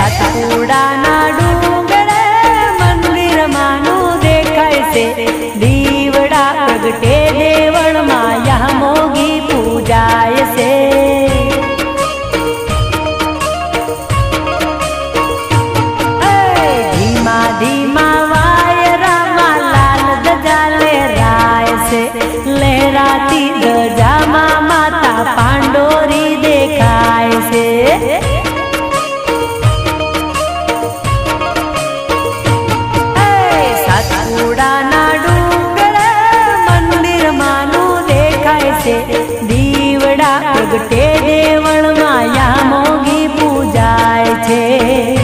સાતપુડાના ડુંગરે મંદિર માનું દેખાય છે દીવડા પ્રગટે દેવળમાં યામોગી પૂજાય છે ધીમા ધીમા વાયરામાં લાલ ધજા લહેરાય છે લહેરાતી ધજામાં માતા પાંડોરી દેખાય છે સાતપુડાના ડુંગરે મંદિર માનું દેખાય છે દીવડા પ્રગટે દેવળમાં યામોગી પૂજાય છે।